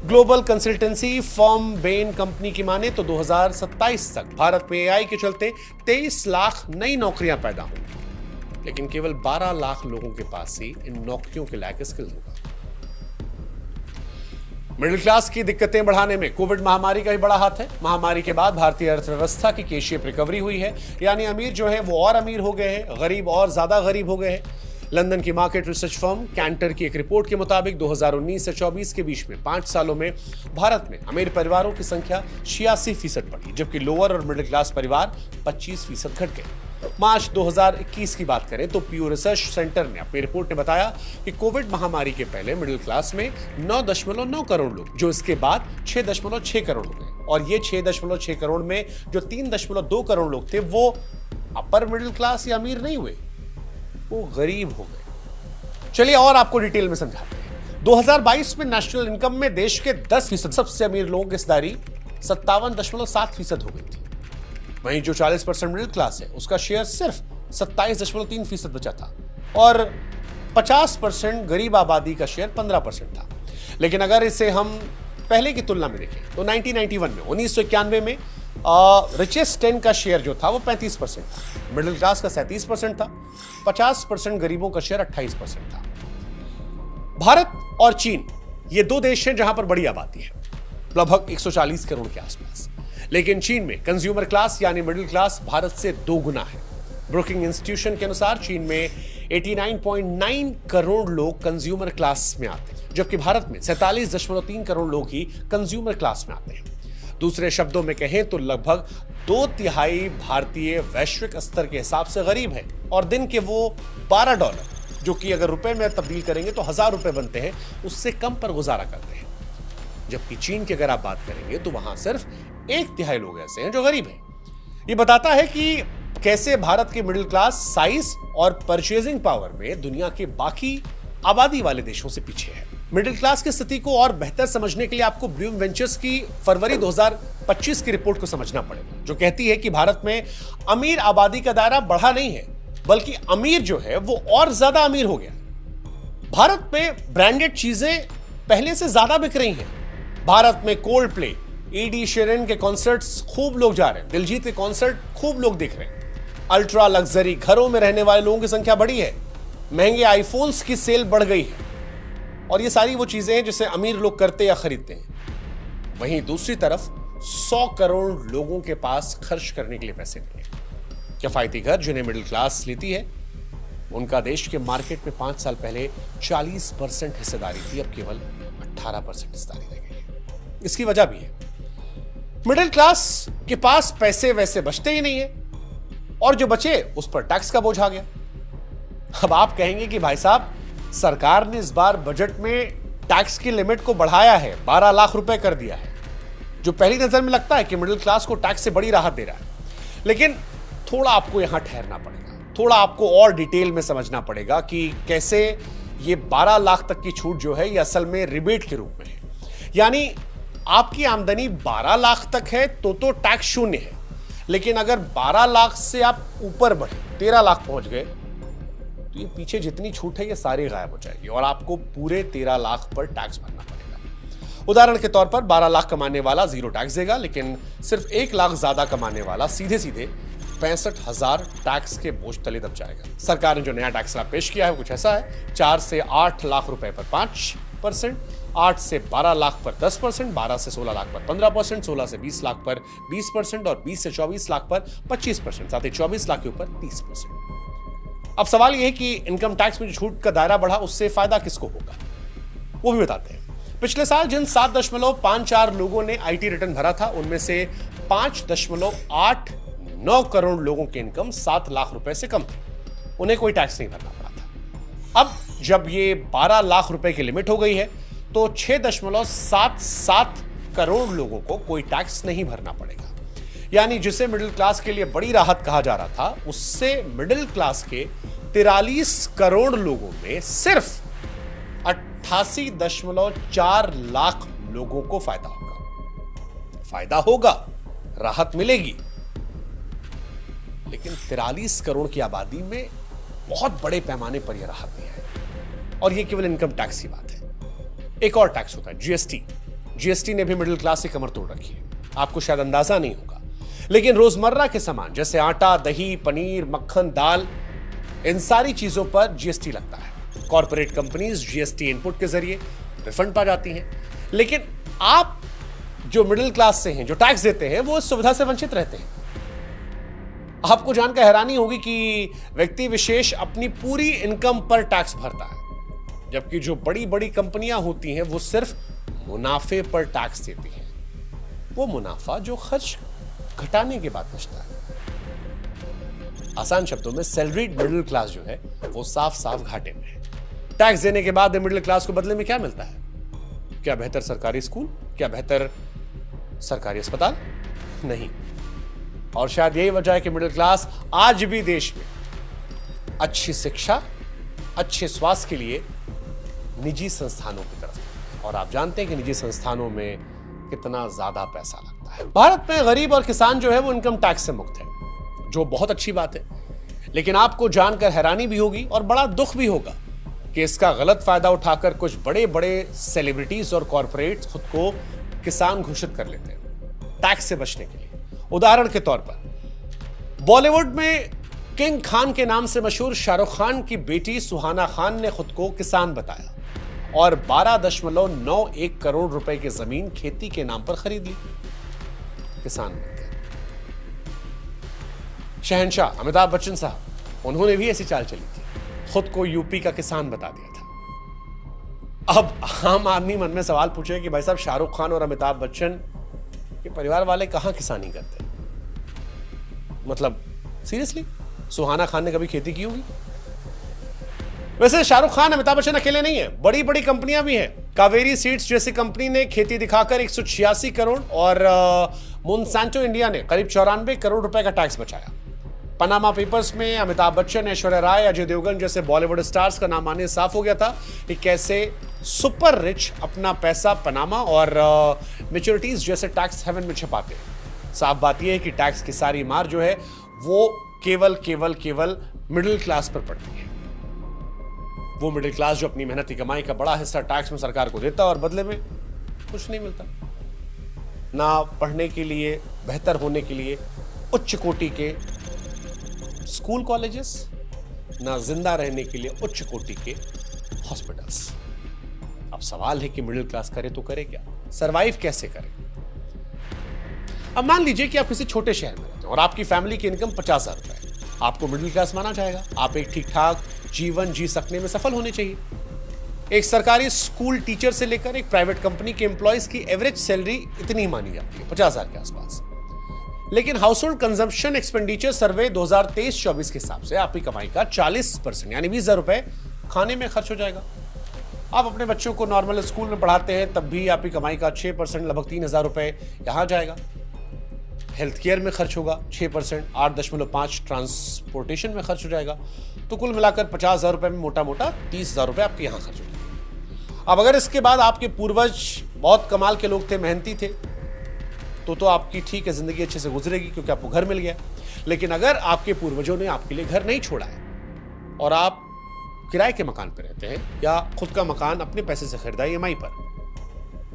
Global consultancy firm Ben company की माने तो 2027 तक भारत में एआई के चलते 23 लाख नई नौकरियां पैदा होंगी, लेकिन केवल 12 लाख लोगों के पास ही इन नौकरियों के लायक स्किल होगा। मिडिल क्लास की दिक्कतें बढ़ाने में कोविड महामारी का ही बड़ा हाथ है। महामारी के बाद भारतीय अर्थव्यवस्था की के-शेप रिकवरी हुई है, यानी अमीर जो है वो और अमीर हो गए हैं, गरीब और ज्यादा गरीब हो गए हैं। लंदन की मार्केट रिसर्च फर्म कैंटर की एक रिपोर्ट के मुताबिक 2019 से 24 के बीच में 5 सालों में भारत में अमीर परिवारों की संख्या 86% बढ़ी, जबकि लोअर और मिडिल क्लास परिवार 25% घट गए। मार्च 2021 की बात करें तो प्यू रिसर्च सेंटर ने अपनी रिपोर्ट में बताया कि कोविड महामारी के पहले मिडिल क्लास में 9.9 करोड़ लोग, जो इसके बाद 6.6 करोड़ हो गए, और ये 6.6 करोड़ में जो 3.2 करोड़ लोग थे वो अपर मिडिल क्लास या अमीर नहीं हुए, वो गरीब हो गए। चलिए और आपको डिटेल में समझाते हैं। 2022 में नेशनल इनकम में देश के 10% सबसे अमीर लोगों की हिस्सेदारी 57.7% हो गई थी। वहीं जो 40% मिडिल क्लास है उसका शेयर सिर्फ 27.3% बचा था और 50% गरीब आबादी का शेयर 15% था। लेकिन अगर इसे हम पहले की तुलना में देखें तो 1991 में रिचेस्ट 10 का शेयर जो था वो 35% था, मिडिल क्लास का 37% था, 50% गरीबों का शेयर 28% था। भारत और चीन ये दो देश हैं जहां पर बड़ी आबादी है, लगभग 140 करोड़ के आसपास। लेकिन चीन में कंज्यूमर क्लास यानी मिडिल क्लास भारत से 2 गुना है। ब्रुकिंग इंस्टीट्यूशन के अनुसार चीन में 89.9 करोड़ लोग कंज्यूमर क्लास में आते हैं, जबकि भारत में 47.3 करोड़ लोग ही कंज्यूमर क्लास में आते हैं। दूसरे शब्दों में कहें तो लगभग 2/3 भारतीय वैश्विक स्तर के हिसाब से गरीब है और दिन के वो $12, जो कि अगर रुपए में तब्दील करेंगे तो 1000 रुपए बनते हैं, उससे कम पर गुजारा करते हैं। जबकि चीन की अगर आप बात करेंगे तो वहां सिर्फ 1/3 लोग ऐसे हैं जो गरीब हैं। ये बताता है कि कैसे भारत के मिडिल क्लास साइज और परचेजिंग पावर में दुनिया के बाकी आबादी वाले देशों से पीछे है। मिडिल क्लास की स्थिति को और बेहतर समझने के लिए आपको ब्लूम वेंचर्स की फरवरी 2025 की रिपोर्ट को समझना पड़ेगा, जो कहती है कि भारत में अमीर आबादी का दायरा बढ़ा नहीं है, बल्कि अमीर जो है वो और ज्यादा अमीर हो गया। भारत में ब्रांडेड चीजें पहले से ज्यादा बिक रही हैं। भारत में कोल्ड प्ले, ईडी शेरन के कॉन्सर्ट्स खूब लोग जा रहे हैं, दिलजीत के कॉन्सर्ट खूब लोग देख रहे हैं। अल्ट्रा लग्जरी घरों में रहने वाले लोगों की संख्या बढ़ी है, महंगे आईफोन्स की सेल बढ़ गई है, और ये सारी वो चीजें हैं जिसे अमीर लोग करते या खरीदते हैं। वहीं दूसरी तरफ 100 करोड़ लोगों के पास खर्च करने के लिए पैसे नहीं है। किफायती घर जिन्हें मिडिल क्लास लेती है, उनका देश के मार्केट में 5 साल पहले 40% हिस्सेदारी थी, अब केवल 18% हिस्सेदारी रह गई है। इसकी वजह भी है, मिडिल क्लास के पास पैसे वैसे बचते ही नहीं है, और जो बचे उस पर टैक्स का बोझ आ गया। अब आप कहेंगे कि भाई साहब, सरकार ने इस बार बजट में टैक्स की लिमिट को बढ़ाया है, 12 लाख रुपए कर दिया है, जो पहली नजर में लगता है कि मिडिल क्लास को टैक्स से बड़ी राहत दे रहा है। लेकिन थोड़ा आपको यहां ठहरना पड़ेगा, थोड़ा आपको और डिटेल में समझना पड़ेगा कि कैसे ये 12 लाख तक की छूट जो है ये असल में रिबेट के रूप में है। यानी आपकी आमदनी 12 लाख तक है तो टैक्स शून्य है, लेकिन अगर 12 लाख से आप ऊपर बढ़े 13 लाख पहुंच गए तो ये पीछे जितनी छूट है ये सारी गायब हो जाएगी और आपको पूरे 13 लाख पर टैक्स भरना पड़ेगा। उदाहरण के तौर पर 12 लाख कमाने वाला 0 टैक्स देगा, लेकिन सिर्फ 1 लाख ज्यादा कमाने वाला सीधे सीधे 65,000 टैक्स के बोझ तले दब जाएगा। सरकार ने जो नया टैक्स स्लैब पेश किया है वो कुछ ऐसा है, 4 से 8 लाख रुपए पर 5%, 8 से 12 लाख पर 10%, 12 से 16 लाख पर 15%, 16 से 20 लाख पर 20% और 20 से 24 लाख पर 25%, साथ ही 24 लाख के ऊपर 30%। अब सवाल यह है कि इनकम टैक्स में जो छूट का दायरा बढ़ा उससे फायदा किसको होगा, वो भी बताते हैं। पिछले साल जिन 7.54 लोगों ने आईटी रिटर्न भरा था, उनमें से 5.89 करोड़ लोगों की इनकम 7 लाख रुपए से कम थी, उन्हें कोई टैक्स नहीं भरना पड़ा था। अब जब ये 12 लाख रुपए की लिमिट हो गई है तो 6.77 करोड़ लोगों को कोई टैक्स नहीं भरना पड़ेगा। यानी जिसे मिडिल क्लास के लिए बड़ी राहत कहा जा रहा था, उससे मिडिल क्लास के 43 करोड़ लोगों में सिर्फ 88.4 लाख लोगों को फायदा होगा। फायदा होगा, राहत मिलेगी, लेकिन 43 करोड़ की आबादी में बहुत बड़े पैमाने पर यह राहत नहीं है। और यह केवल इनकम टैक्स की बात है। एक और टैक्स होता है जीएसटी। जीएसटी ने भी मिडिल क्लास से कमर तोड़ रखी है, आपको शायद अंदाजा नहीं होगा, लेकिन रोजमर्रा के सामान जैसे आटा, दही, पनीर, मक्खन, दाल, इन सारी चीजों पर जीएसटी लगता है। कॉर्पोरेट कंपनीज जीएसटी इनपुट के जरिए रिफंड पा जाती हैं, लेकिन आप जो मिडिल क्लास से हैं, जो टैक्स देते हैं, वो इस सुविधा से वंचित रहते हैं। आपको जानकर हैरानी होगी कि व्यक्ति विशेष अपनी पूरी इनकम पर टैक्स भरता है, जबकि जो बड़ी बड़ी कंपनियां होती हैं वो सिर्फ मुनाफे पर टैक्स देती हैं। वो मुनाफा जो खर्च घटाने के बाद बचता है। आसान शब्दों में सैलरीड मिडिल क्लास जो है वो साफ साफ घाटे में है। टैक्स देने के बाद मिडिल क्लास को बदले में क्या मिलता है? क्या बेहतर सरकारी स्कूल? क्या बेहतर सरकारी अस्पताल? नहीं। और शायद यही वजह है कि मिडिल क्लास आज भी देश में अच्छी शिक्षा, अच्छे स्वास्थ्य के लिए निजी संस्थानों की तरफ है। और आप जानते हैं कि निजी संस्थानों में कितना ज्यादा पैसा लगता है। भारत में गरीब और किसान जो है वो इनकम टैक्स से मुक्त है, जो बहुत अच्छी बात है। लेकिन आपको जानकर हैरानी भी होगी और बड़ा दुख भी होगा कि इसका गलत फायदा उठाकर कुछ बड़े बड़े सेलिब्रिटीज और कॉर्पोरेट्स खुद को किसान घोषित कर लेते हैं टैक्स से बचने के लिए। उदाहरण के तौर पर बॉलीवुड में किंग खान के नाम से मशहूर शाहरुख खान की बेटी सुहाना खान ने खुद को किसान बताया और 12.91 करोड़ रुपए की जमीन खेती के नाम पर खरीद ली। किसान बन गए। शहंशाह अमिताभ बच्चन साहब, उन्होंने भी ऐसी चाल चली थी, खुद को यूपी का किसान बता दिया था। अब आम आदमी मन में सवाल पूछे कि भाई साहब, शाहरुख खान और अमिताभ बच्चन के परिवार वाले कहां किसानी करते? मतलब सीरियसली, सुहाना खान ने कभी खेती की होगी? वैसे शाहरुख खान, अमिताभ बच्चन अकेले नहीं है, बड़ी बड़ी कंपनियां भी हैं। कावेरी सीड्स जैसी कंपनी ने खेती दिखाकर 186 करोड़ और मोनसैंटो इंडिया ने करीब 94 करोड़ रुपए का टैक्स बचाया। पनामा पेपर्स में अमिताभ बच्चन, ऐश्वर्या राय, अजय देवगन जैसे बॉलीवुड स्टार्स का नाम आने साफ हो गया था कि कैसे सुपर रिच अपना पैसा पनामा और मैच्योरिटीज जैसे टैक्स हेवन में छिपाते हैं। साफ बात यह है कि टैक्स की सारी मार जो है वो केवल मिडिल क्लास पर पड़ती है। वो मिडिल क्लास जो अपनी मेहनत की कमाई का बड़ा हिस्सा टैक्स में सरकार को देता है और बदले में कुछ नहीं मिलता। ना पढ़ने के लिए, बेहतर होने के लिए उच्च कोटि के स्कूल कॉलेजेस, ना जिंदा रहने के लिए उच्च कोटि के हॉस्पिटल्स। अब सवाल है कि मिडिल क्लास करे तो करे क्या, सरवाइव कैसे करे? अब मान लीजिए कि आप किसी छोटे शहर में रहते हैं और आपकी फैमिली की इनकम 50,000 रुपए है। आपको मिडिल क्लास माना जाएगा? आप एक ठीक ठाक जीवन जी सकने में सफल होने चाहिए। एक सरकारी स्कूल टीचर से लेकर एक प्राइवेट कंपनी के एम्प्लॉयज की एवरेज सैलरी इतनी मानी जाती है, 50,000 के आसपास। लेकिन हाउस होल्ड कंजम्पशन एक्सपेंडिचर सर्वे 2023-24 के हिसाब से आपकी कमाई का 40% यानी 20,000 रुपए खाने में खर्च हो जाएगा। आप अपने बच्चों को नॉर्मल स्कूल में पढ़ाते हैं, तब भी आपकी कमाई का 6% लगभग 3,000 रुपए यहां जाएगा। हेल्थ केयर में खर्च होगा 6%, 8.5 ट्रांसपोर्टेशन में खर्च हो जाएगा। तो कुल मिलाकर 50,000 रुपए में मोटा मोटा 30,000 रुपए आपके यहां खर्च हो जाएंगे। अब अगर इसके बाद आपके पूर्वज बहुत कमाल के लोग थे, मेहनती थे, तो आपकी ठीक है, जिंदगी अच्छे से गुजरेगी क्योंकि आपको घर मिल गया। लेकिन अगर आपके पूर्वजों ने आपके लिए घर नहीं छोड़ा है और आप किराए के मकान पर रहते हैं या खुद का मकान अपने पैसे से खरीदा ईएमआई पर,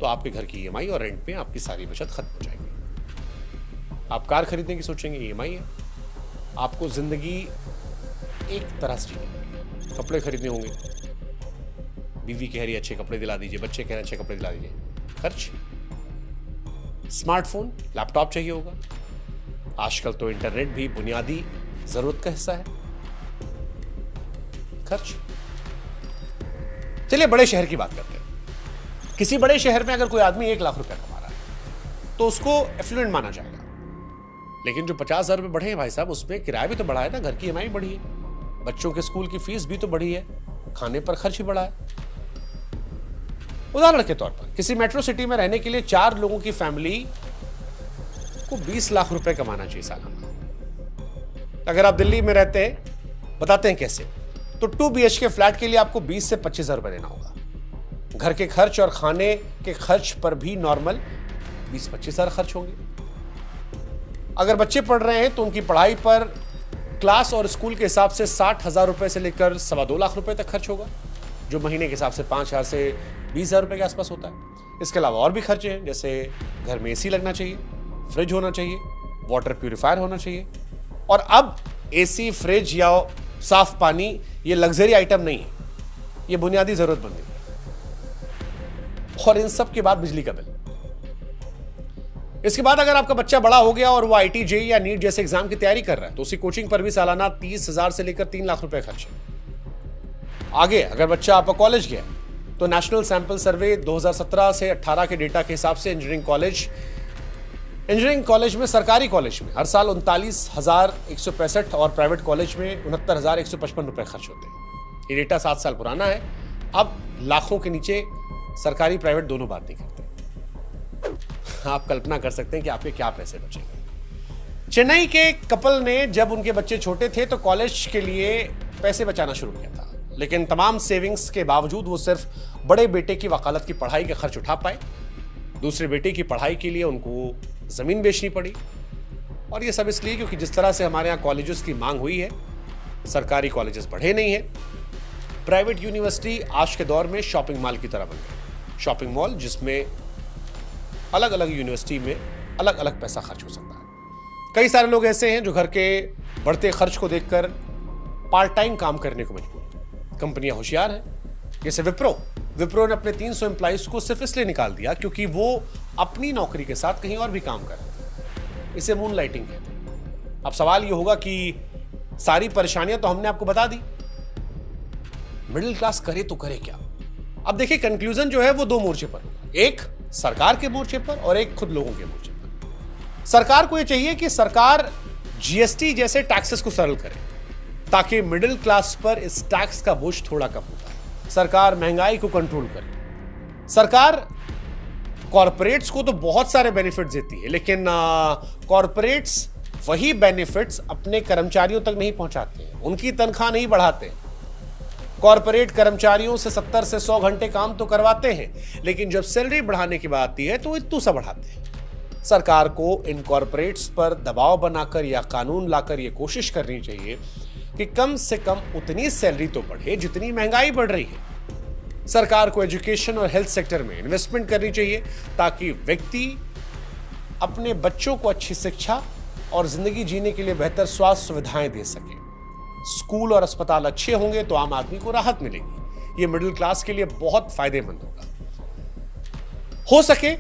तो आपके घर की ईएमआई और रेंट में आपकी सारी बचत खत्म हो जाएगी। आप कार खरीदने की सोचेंगे, ईएमआई है। आपको जिंदगी एक तरह से जीनी। कपड़े खरीदने होंगे, बीवी कह रही है अच्छे कपड़े दिला दीजिए, बच्चे कह रहे हैं अच्छे कपड़े दिला दीजिए, खर्च। स्मार्टफोन, लैपटॉप चाहिए होगा, आजकल तो इंटरनेट भी बुनियादी जरूरत का हिस्सा है, खर्च। चलिए बड़े शहर की बात करते हैं। किसी बड़े शहर में अगर कोई आदमी 1 लाख रुपया कमा रहा है तो उसको एफ्लुएंट माना जाएगा। लेकिन जो 50,000 रुपए बढ़े हैं भाई साहब, उसमें किराया भी तो बढ़ा है ना, घर की ईएमआई बढ़ी है, बच्चों के स्कूल की फीस भी तो बढ़ी है, खाने पर खर्च भी बढ़ा है। उदाहरण के तौर पर किसी मेट्रो सिटी में रहने के लिए 4 लोगों की फैमिली को 20 लाख रुपए कमाना चाहिए सालाना। अगर आप दिल्ली में रहते हैं, बताते हैं कैसे, तो 2 BHK फ्लैट के लिए आपको 20 से 25,000 रुपए देना होगा। घर के खर्च और खाने के खर्च पर भी नॉर्मल 20-25,000 खर्च होंगे। अगर बच्चे पढ़ रहे हैं तो उनकी पढ़ाई पर क्लास और स्कूल के हिसाब से 60,000 रुपए से लेकर 2.25 लाख रुपए तक खर्च होगा, जो महीने के हिसाब से 5,000 से 20,000 रुपए के आसपास होता है। इसके अलावा और भी खर्चे हैं, जैसे घर में एसी लगना चाहिए, फ्रिज होना चाहिए, वाटर प्यूरिफायर होना चाहिए। और अब एसी, फ्रिज या साफ पानी ये लग्जरी आइटम नहीं है, ये बुनियादी जरूरत बन गई है। और इन सब के बाद बिजली का बिल। इसके बाद अगर आपका बच्चा बड़ा हो गया और वो IIT, JEE या नीट जैसे एग्जाम की तैयारी कर रहा है तो उसकी कोचिंग पर भी सालाना 30,000 से लेकर 3 लाख रुपए खर्च है। आगे अगर बच्चा आपका कॉलेज गया तो नेशनल सैंपल सर्वे 2017 से 18 के डेटा के हिसाब से इंजीनियरिंग कॉलेज में, सरकारी कॉलेज में हर साल 39,165 और प्राइवेट कॉलेज में 69,155 रुपए खर्च होते हैं। ये डेटा 7 साल पुराना है। अब लाखों के नीचे सरकारी प्राइवेट दोनों बात नहीं करते। आप कल्पना कर सकते हैं कि आपके क्या पैसे बचेंगे। चेन्नई के कपल ने जब उनके बच्चे छोटे थे तो कॉलेज के लिए पैसे बचाना शुरू किया था, लेकिन तमाम सेविंग्स के बावजूद वो सिर्फ बड़े बेटे की वकालत की पढ़ाई का खर्च उठा पाए। दूसरे बेटे की पढ़ाई के लिए उनको जमीन बेचनी पड़ी। और ये सब इसलिए क्योंकि जिस तरह से हमारे यहाँ कॉलेजेस की मांग हुई है, सरकारी कॉलेजेस बढ़े नहीं है। प्राइवेट यूनिवर्सिटी आज के दौर में शॉपिंग मॉल की तरह बन गई। शॉपिंग मॉल जिसमें अलग अलग यूनिवर्सिटी में अलग अलग पैसा खर्च हो सकता है। कई सारे लोग ऐसे हैं जो घर के बढ़ते खर्च को देखकर पार्ट टाइम काम करने को मजबूर। कंपनियां होशियार हैं, जैसे विप्रो ने अपने 300 एम्प्लॉइज को सिर्फ इसलिए निकाल दिया क्योंकि वो अपनी नौकरी के साथ कहीं और भी काम कर रहे थे। इसे मून लाइटिंग कहते हैं। अब सवाल ये होगा कि सारी परेशानियां तो हमने आपको बता दी, मिडिल क्लास करे तो करे क्या। अब देखिए कंक्लूजन जो है वो 2 मोर्चे पर होगा, एक सरकार के मोर्चे पर और एक खुद लोगों के मोर्चे पर। सरकार को यह चाहिए कि सरकार GST जैसे टैक्सेस को सरल करे ताकि मिडिल क्लास पर इस टैक्स का बोझ थोड़ा कम होता है। सरकार महंगाई को कंट्रोल करे। सरकार कॉरपोरेट्स को तो बहुत सारे बेनिफिट्स देती है, लेकिन कॉरपोरेट्स वही बेनिफिट्स अपने कर्मचारियों तक नहीं पहुंचाते हैं, उनकी तनख्वाह नहीं बढ़ाते। कॉरपोरेट कर्मचारियों से 70 से 100 घंटे काम तो करवाते हैं, लेकिन जब सैलरी बढ़ाने की बात आती है तो इतू सा बढ़ाते हैं। सरकार को इन कॉरपोरेट्स पर दबाव बनाकर या कानून लाकर यह कोशिश करनी चाहिए कि कम से कम उतनी सैलरी तो बढ़े जितनी महंगाई बढ़ रही है। सरकार को एजुकेशन और हेल्थ सेक्टर में इन्वेस्टमेंट करनी चाहिए ताकि व्यक्ति अपने बच्चों को अच्छी शिक्षा और जिंदगी जीने के लिए बेहतर स्वास्थ्य सुविधाएं दे सके। स्कूल और अस्पताल अच्छे होंगे तो आम आदमी को राहत मिलेगी। ये मिडिल क्लास के लिए बहुत फायदेमंद होगा। हो सके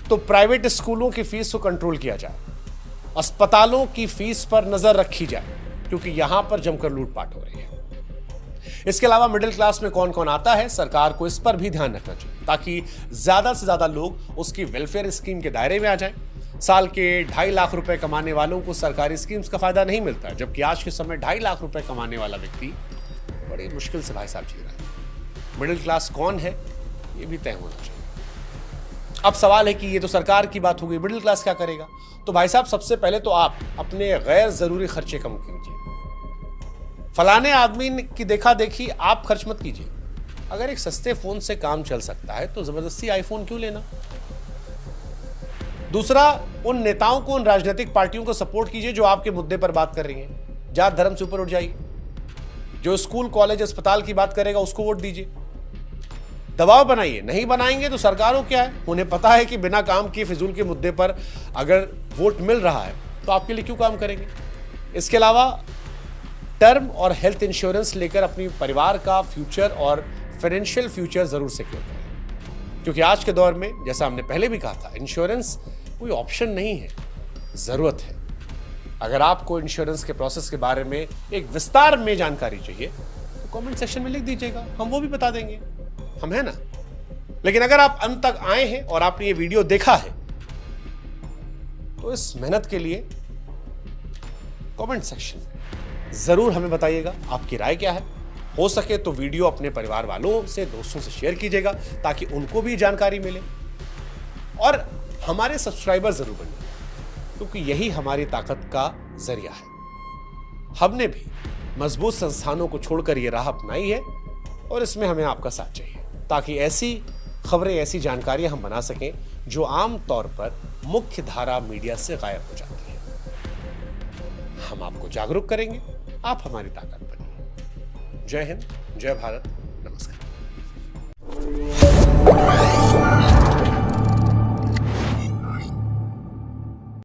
तो प्राइवेट स्कूलों की फीस को कंट्रोल किया जाए, अस्पतालों की फीस पर नजर रखी जाए क्योंकि यहां पर जमकर लूटपाट हो रही है। इसके अलावा मिडिल क्लास में कौन कौन आता है, सरकार को इस पर भी ध्यान रखना चाहिए ताकि ज्यादा से ज्यादा लोग उसकी वेलफेयर स्कीम के दायरे में आ जाएं। साल के 2.5 लाख रुपए कमाने वालों को सरकारी स्कीम्स का फायदा नहीं मिलता है, जबकि आज के समय 2.5 लाख रुपए कमाने वाला व्यक्ति बड़ी मुश्किल से भाई साहब जी रहा है। मिडिल क्लास कौन है ये भी तय होना चाहिए। अब सवाल है कि ये तो सरकार की बात हो गई, मिडिल क्लास क्या करेगा? तो भाई साहब सबसे पहले तो आप अपने गैर जरूरी खर्चे कम कीजिए। फलाने आदमी की देखा देखी आप खर्च मत कीजिए। अगर एक सस्ते फोन से काम चल सकता है तो जबरदस्ती आईफोन क्यों लेना? दूसरा, उन नेताओं को, उन राजनीतिक पार्टियों को सपोर्ट कीजिए जो आपके मुद्दे पर बात कर रही हैं। जात धर्म से ऊपर उठ जाइए। जो स्कूल, कॉलेज, अस्पताल की बात करेगा उसको वोट दीजिए। दबाव बनाइए। नहीं बनाएंगे तो सरकारों क्या है, उन्हें पता है कि बिना काम किए फिजूल के मुद्दे पर अगर वोट मिल रहा है तो आपके लिए क्यों काम करेंगे। इसके अलावा टर्म और हेल्थ इंश्योरेंस लेकर अपनी परिवार का फ्यूचर और फाइनेंशियल फ्यूचर जरूर सिक्योर करें, क्योंकि आज के दौर में जैसा हमने पहले भी कहा था, इंश्योरेंस कोई ऑप्शन नहीं है, जरूरत है। अगर आपको इंश्योरेंस के प्रोसेस के बारे में एक विस्तार में जानकारी चाहिए तो कमेंट सेक्शन में लिख दीजिएगा, हम वो भी बता देंगे, हम है ना। लेकिन अगर आप अंत तक आए हैं और आपने ये वीडियो देखा है तो इस मेहनत के लिए कमेंट सेक्शन में जरूर हमें बताइएगा आपकी राय क्या है। हो सके तो वीडियो अपने परिवार वालों से, दोस्तों से शेयर कीजिएगा ताकि उनको भी जानकारी मिले, और हमारे सब्सक्राइबर जरूर बनिए, क्योंकि यही हमारी ताकत का जरिया है। हमने भी मजबूत संस्थानों को छोड़कर यह राह अपनाई है और इसमें हमें आपका साथ चाहिए, ताकि ऐसी खबरें, ऐसी जानकारियां हम बना सकें जो आम तौर पर मुख्य धारा मीडिया से गायब हो जाती है। हम आपको जागरूक करेंगे, आप हमारी ताकत बनिए। जय हिंद, जय भारत, नमस्कार।